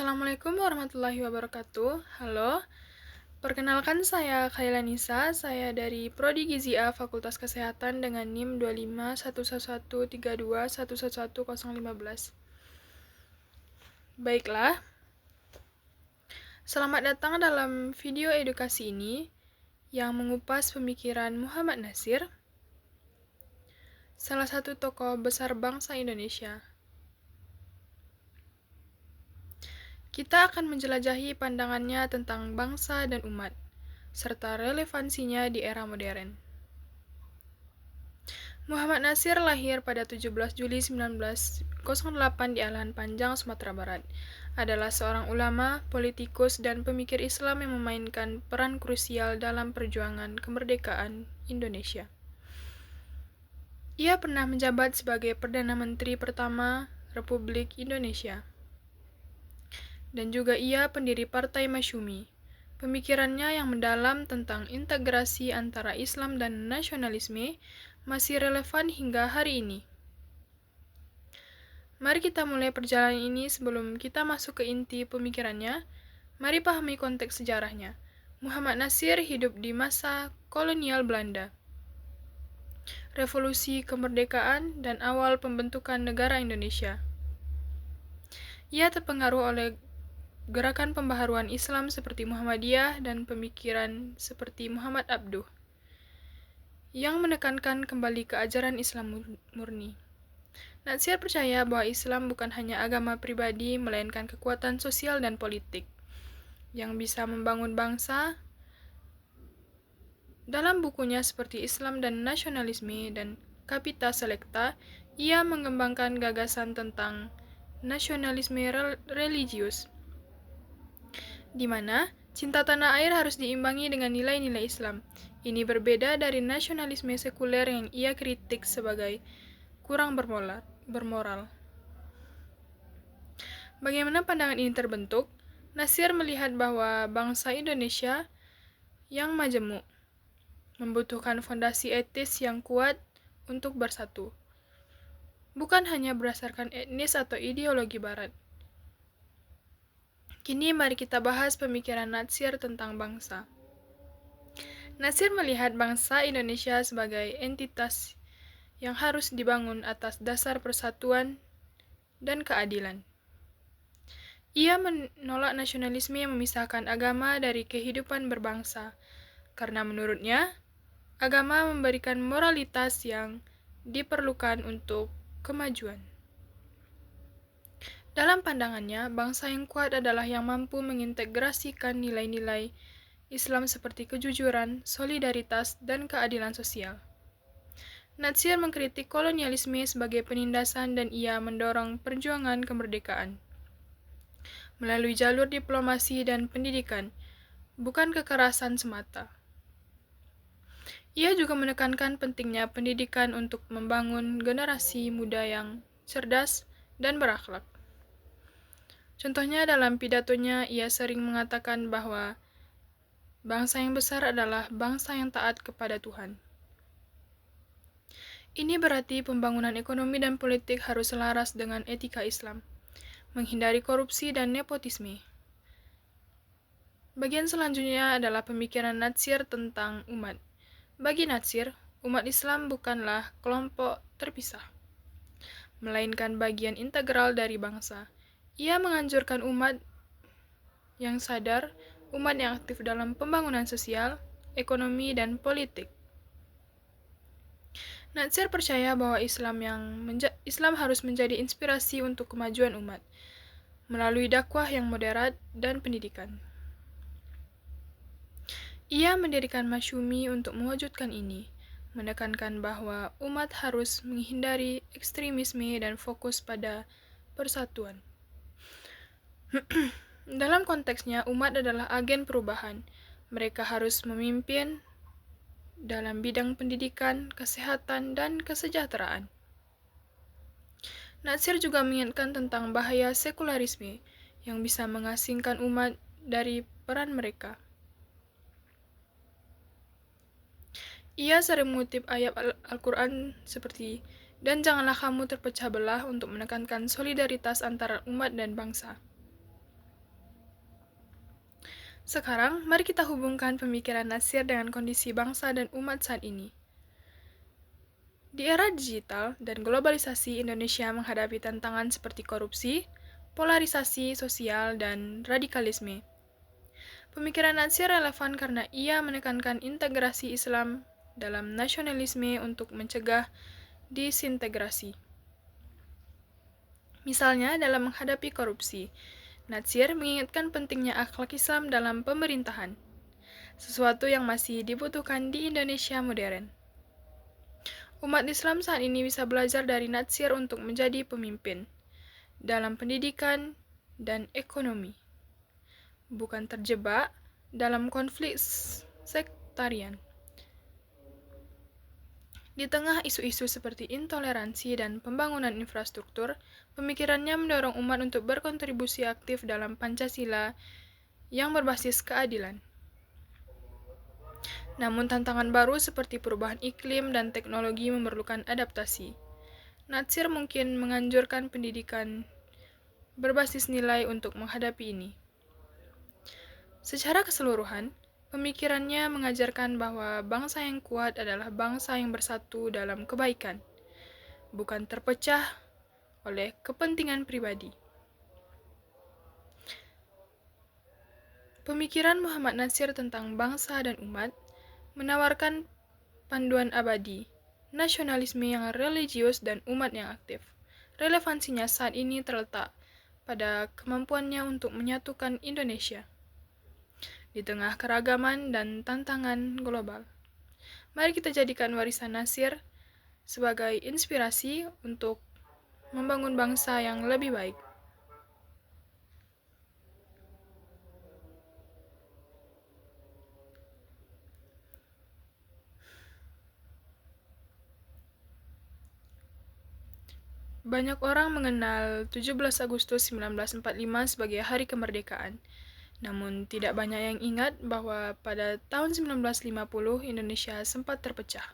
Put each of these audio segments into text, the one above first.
Assalamualaikum warahmatullahi wabarakatuh. Halo, perkenalkan saya Khaila Nisa. Saya dari Prodi Gizi A Fakultas Kesehatan dengan NIM 2511321111015. Baiklah, selamat datang dalam video edukasi ini yang mengupas pemikiran Muhammad Natsir, salah satu tokoh besar bangsa Indonesia. Kita akan menjelajahi pandangannya tentang bangsa dan umat, serta relevansinya di era modern. Muhammad Natsir lahir pada 17 Juli 1908 di Alahan Panjang, Sumatera Barat. Adalah seorang ulama, politikus, dan pemikir Islam yang memainkan peran krusial dalam perjuangan kemerdekaan Indonesia. Ia pernah menjabat sebagai Perdana Menteri pertama Republik Indonesia. Dan juga ia pendiri Partai Masyumi. Pemikirannya yang mendalam tentang integrasi antara Islam dan nasionalisme masih relevan hingga hari ini. Mari kita mulai perjalanan ini. Sebelum kita masuk ke inti pemikirannya, mari pahami konteks sejarahnya. Muhammad Natsir hidup di masa kolonial Belanda, revolusi kemerdekaan, dan awal pembentukan negara Indonesia. Ia terpengaruh oleh gerakan pembaharuan Islam seperti Muhammadiyah dan pemikiran seperti Muhammad Abduh yang menekankan kembali ke ajaran Islam murni. Natsir percaya bahwa Islam bukan hanya agama pribadi, melainkan kekuatan sosial dan politik yang bisa membangun bangsa. Dalam bukunya seperti Islam dan Nasionalisme dan Capita Selecta, ia mengembangkan gagasan tentang nasionalisme religius, di mana cinta tanah air harus diimbangi dengan nilai-nilai Islam. Ini berbeda dari nasionalisme sekuler yang ia kritik sebagai kurang bermoral. Bagaimana pandangan ini terbentuk? Natsir melihat bahwa bangsa Indonesia yang majemuk membutuhkan fondasi etis yang kuat untuk bersatu, bukan hanya berdasarkan etnis atau ideologi Barat. Kini mari kita bahas pemikiran Natsir tentang bangsa. Natsir melihat bangsa Indonesia sebagai entitas yang harus dibangun atas dasar persatuan dan keadilan. Ia menolak nasionalisme yang memisahkan agama dari kehidupan berbangsa, karena menurutnya, agama memberikan moralitas yang diperlukan untuk kemajuan. Dalam pandangannya, bangsa yang kuat adalah yang mampu mengintegrasikan nilai-nilai Islam seperti kejujuran, solidaritas, dan keadilan sosial. Natsir mengkritik kolonialisme sebagai penindasan dan ia mendorong perjuangan kemerdekaan melalui jalur diplomasi dan pendidikan, bukan kekerasan semata. Ia juga menekankan pentingnya pendidikan untuk membangun generasi muda yang cerdas dan berakhlak. Contohnya dalam pidatonya, ia sering mengatakan bahwa bangsa yang besar adalah bangsa yang taat kepada Tuhan. Ini berarti pembangunan ekonomi dan politik harus selaras dengan etika Islam, menghindari korupsi dan nepotisme. Bagian selanjutnya adalah pemikiran Natsir tentang umat. Bagi Natsir, umat Islam bukanlah kelompok terpisah, melainkan bagian integral dari bangsa. Ia menganjurkan umat yang sadar, umat yang aktif dalam pembangunan sosial, ekonomi, dan politik. Natsir percaya bahwa Islam harus menjadi inspirasi untuk kemajuan umat, melalui dakwah yang moderat dan pendidikan. Ia mendirikan Masyumi untuk mewujudkan ini, menekankan bahwa umat harus menghindari ekstremisme dan fokus pada persatuan. Dalam konteksnya, umat adalah agen perubahan. Mereka harus memimpin dalam bidang pendidikan, kesehatan, dan kesejahteraan. Natsir juga mengingatkan tentang bahaya sekularisme yang bisa mengasingkan umat dari peran mereka. Ia sering mengutip ayat Al-Quran seperti, "Dan janganlah kamu terpecah belah," untuk menekankan solidaritas antara umat dan bangsa. Sekarang, mari kita hubungkan pemikiran Natsir dengan kondisi bangsa dan umat saat ini. Di era digital dan globalisasi, Indonesia menghadapi tantangan seperti korupsi, polarisasi sosial, dan radikalisme. Pemikiran Natsir relevan karena ia menekankan integrasi Islam dalam nasionalisme untuk mencegah disintegrasi. Misalnya, dalam menghadapi korupsi, Natsir mengingatkan pentingnya akhlak Islam dalam pemerintahan, sesuatu yang masih dibutuhkan di Indonesia modern. Umat Islam saat ini bisa belajar dari Natsir untuk menjadi pemimpin dalam pendidikan dan ekonomi, bukan terjebak dalam konflik sektarian. Di tengah isu-isu seperti intoleransi dan pembangunan infrastruktur, pemikirannya mendorong umat untuk berkontribusi aktif dalam Pancasila yang berbasis keadilan. Namun tantangan baru seperti perubahan iklim dan teknologi memerlukan adaptasi. Natsir mungkin menganjurkan pendidikan berbasis nilai untuk menghadapi ini. Secara keseluruhan, pemikirannya mengajarkan bahwa bangsa yang kuat adalah bangsa yang bersatu dalam kebaikan, bukan terpecah oleh kepentingan pribadi. Pemikiran Muhammad Natsir tentang bangsa dan umat menawarkan panduan abadi, nasionalisme yang religius dan umat yang aktif. Relevansinya saat ini terletak pada kemampuannya untuk menyatukan Indonesia di tengah keragaman dan tantangan global. Mari kita jadikan warisan Natsir sebagai inspirasi untuk membangun bangsa yang lebih baik. Banyak orang mengenal 17 Agustus 1945 sebagai hari kemerdekaan. Namun, tidak banyak yang ingat bahwa pada tahun 1950 Indonesia sempat terpecah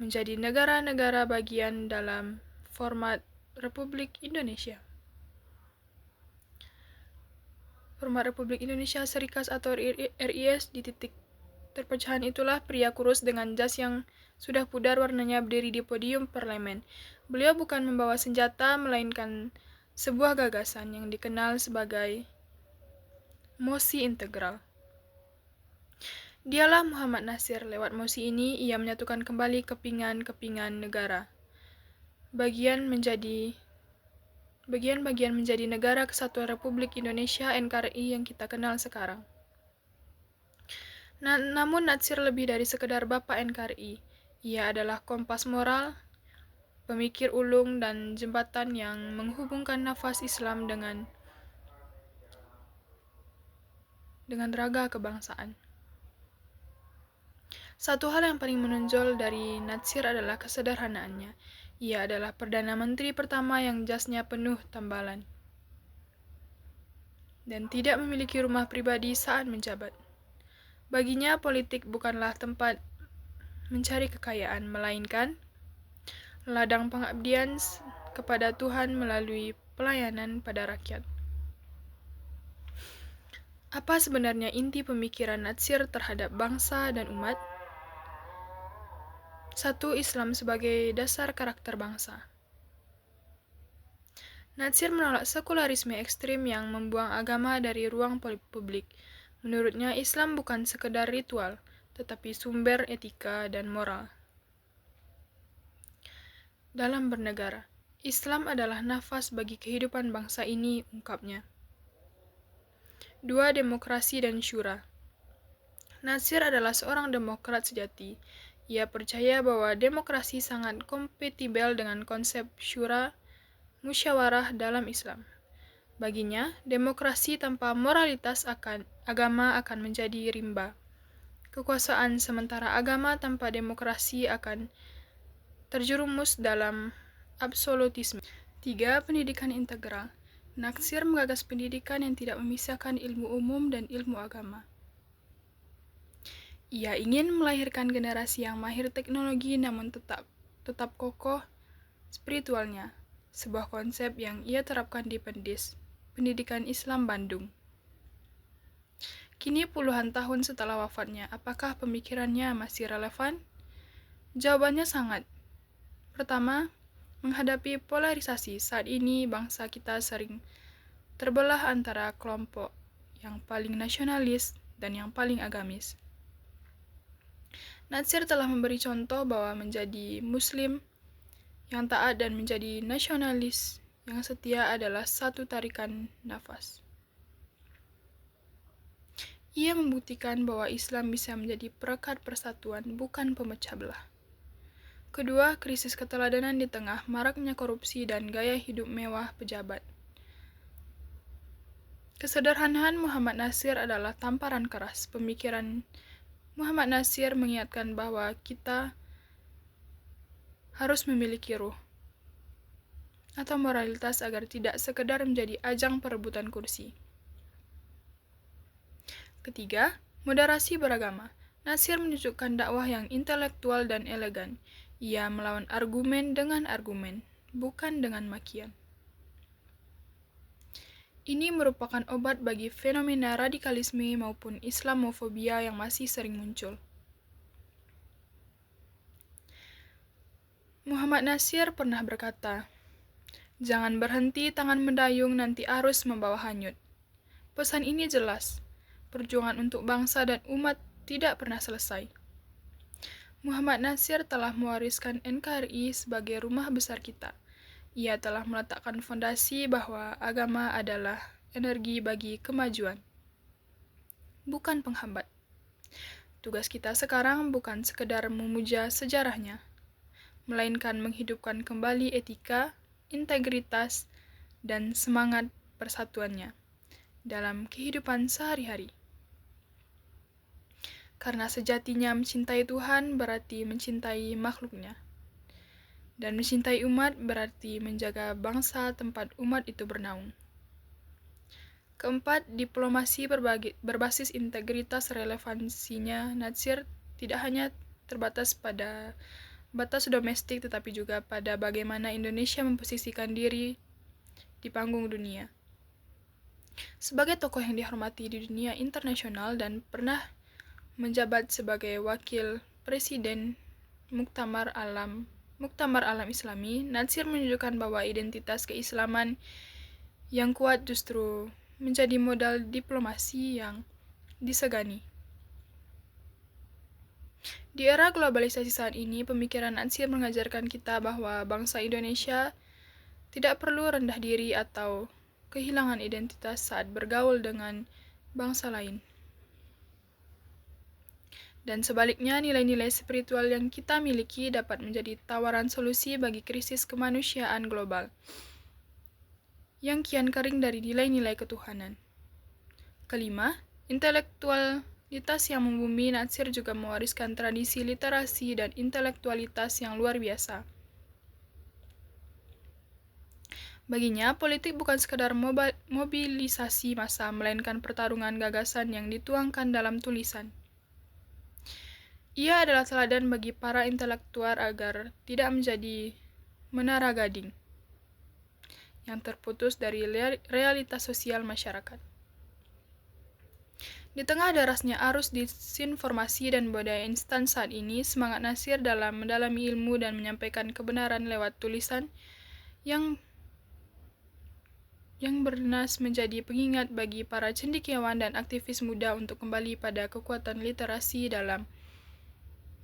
menjadi negara-negara bagian dalam format Republik Indonesia. Format Republik Indonesia Serikat atau RIS di titik terpecahan itulah pria kurus dengan jas yang sudah pudar warnanya berdiri di podium parlemen. Beliau bukan membawa senjata, melainkan sebuah gagasan yang dikenal sebagai mosi integral. Dialah Muhammad Natsir. Lewat mosi ini, ia menyatukan kembali kepingan-kepingan negara. Bagian-bagian menjadi Negara Kesatuan Republik Indonesia NKRI yang kita kenal sekarang. Namun Natsir lebih dari sekedar Bapak NKRI. Ia adalah kompas moral, pemikir ulung, dan jembatan yang menghubungkan nafas Islam dengan raga kebangsaan. Satu hal yang paling menonjol dari Natsir adalah kesederhanaannya. Ia adalah Perdana Menteri pertama yang jasnya penuh tambalan dan tidak memiliki rumah pribadi saat menjabat. Baginya, politik bukanlah tempat mencari kekayaan, melainkan ladang pengabdian kepada Tuhan melalui pelayanan pada rakyat. Apa sebenarnya inti pemikiran Natsir terhadap bangsa dan umat? 1. Islam sebagai dasar karakter bangsa. Natsir menolak sekularisme ekstrim yang membuang agama dari ruang publik. Menurutnya, Islam bukan sekedar ritual, tetapi sumber etika dan moral. Dalam bernegara, Islam adalah nafas bagi kehidupan bangsa ini, ungkapnya. 2. Demokrasi dan syura. Natsir adalah seorang demokrat sejati. Ia percaya bahwa demokrasi sangat kompatibel dengan konsep syura, musyawarah dalam Islam. Baginya, demokrasi tanpa moralitas agama akan menjadi rimba. Kekuasaan sementara agama tanpa demokrasi akan terjerumus dalam absolutisme. 3. Pendidikan integral. Natsir menggagas pendidikan yang tidak memisahkan ilmu umum dan ilmu agama. Ia ingin melahirkan generasi yang mahir teknologi namun tetap kokoh spiritualnya, sebuah konsep yang ia terapkan di Pendidikan Islam Bandung. Kini puluhan tahun setelah wafatnya, apakah pemikirannya masih relevan? Jawabannya sangat. Pertama, menghadapi polarisasi, saat ini bangsa kita sering terbelah antara kelompok yang paling nasionalis dan yang paling agamis. Natsir telah memberi contoh bahwa menjadi Muslim yang taat dan menjadi nasionalis yang setia adalah satu tarikan nafas. Ia membuktikan bahwa Islam bisa menjadi perekat persatuan, bukan pemecah belah. Kedua, krisis keteladanan di tengah maraknya korupsi dan gaya hidup mewah pejabat. Kesederhanaan Muhammad Natsir adalah tamparan keras. Pemikiran Muhammad Natsir mengingatkan bahwa kita harus memiliki ruh atau moralitas agar tidak sekedar menjadi ajang perebutan kursi. Ketiga, moderasi beragama. Natsir menunjukkan dakwah yang intelektual dan elegan. Ia melawan argumen dengan argumen, bukan dengan makian. Ini merupakan obat bagi fenomena radikalisme maupun Islamofobia yang masih sering muncul. Muhammad Natsir pernah berkata, "Jangan berhenti tangan mendayung, nanti arus membawa hanyut." Pesan ini jelas. Perjuangan untuk bangsa dan umat tidak pernah selesai. Muhammad Natsir telah mewariskan NKRI sebagai rumah besar kita. Ia telah meletakkan fondasi bahwa agama adalah energi bagi kemajuan, bukan penghambat. Tugas kita sekarang bukan sekedar memuja sejarahnya, melainkan menghidupkan kembali etika, integritas, dan semangat persatuannya dalam kehidupan sehari-hari. Karena sejatinya mencintai Tuhan berarti mencintai makhluknya. Dan mencintai umat berarti menjaga bangsa tempat umat itu bernaung. Keempat, diplomasi berbasis integritas. Relevansinya Natsir tidak hanya terbatas pada batas domestik tetapi juga pada bagaimana Indonesia memposisikan diri di panggung dunia. Sebagai tokoh yang dihormati di dunia internasional dan pernah menjabat sebagai wakil presiden Muktamar Alam Islami, Natsir menunjukkan bahwa identitas keislaman yang kuat justru menjadi modal diplomasi yang disegani. Di era globalisasi saat ini, pemikiran Natsir mengajarkan kita bahwa bangsa Indonesia tidak perlu rendah diri atau kehilangan identitas saat bergaul dengan bangsa lain. Dan sebaliknya, nilai-nilai spiritual yang kita miliki dapat menjadi tawaran solusi bagi krisis kemanusiaan global yang kian kering dari nilai-nilai ketuhanan. Kelima, intelektualitas yang membumi. Natsir juga mewariskan tradisi literasi dan intelektualitas yang luar biasa. Baginya, politik bukan sekadar mobilisasi massa, melainkan pertarungan gagasan yang dituangkan dalam tulisan. Ia adalah teladan bagi para intelektual agar tidak menjadi menara gading yang terputus dari realitas sosial masyarakat. Di tengah derasnya arus disinformasi dan budaya instan saat ini, semangat Natsir dalam mendalami ilmu dan menyampaikan kebenaran lewat tulisan yang bernas menjadi pengingat bagi para cendekiawan dan aktivis muda untuk kembali pada kekuatan literasi dalam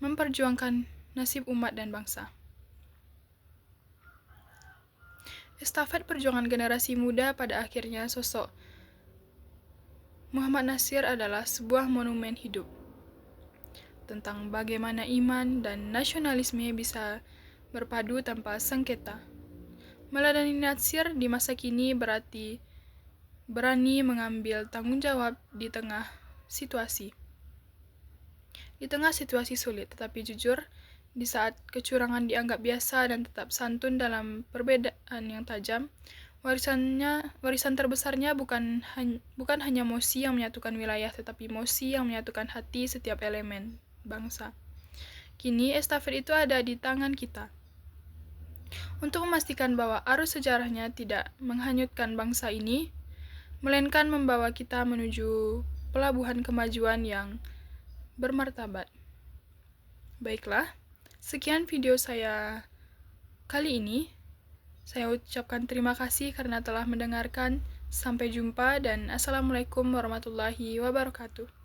memperjuangkan nasib umat dan bangsa. Estafet perjuangan generasi muda pada akhirnya sosok Muhammad Natsir adalah sebuah monumen hidup tentang bagaimana iman dan nasionalisme bisa berpadu tanpa sengketa. Meladani Natsir di masa kini berarti berani mengambil tanggung jawab di tengah situasi sulit, tetapi jujur di saat kecurangan dianggap biasa dan tetap santun dalam perbedaan yang tajam. Warisan terbesarnya bukan hanya mosi yang menyatukan wilayah, tetapi mosi yang menyatukan hati setiap elemen bangsa. Kini estafet itu ada di tangan kita. Untuk memastikan bahwa arus sejarahnya tidak menghanyutkan bangsa ini, melainkan membawa kita menuju pelabuhan kemajuan yang bermartabat. Baiklah, sekian video saya kali ini. Saya ucapkan terima kasih karena telah mendengarkan. Sampai jumpa dan Assalamualaikum warahmatullahi wabarakatuh.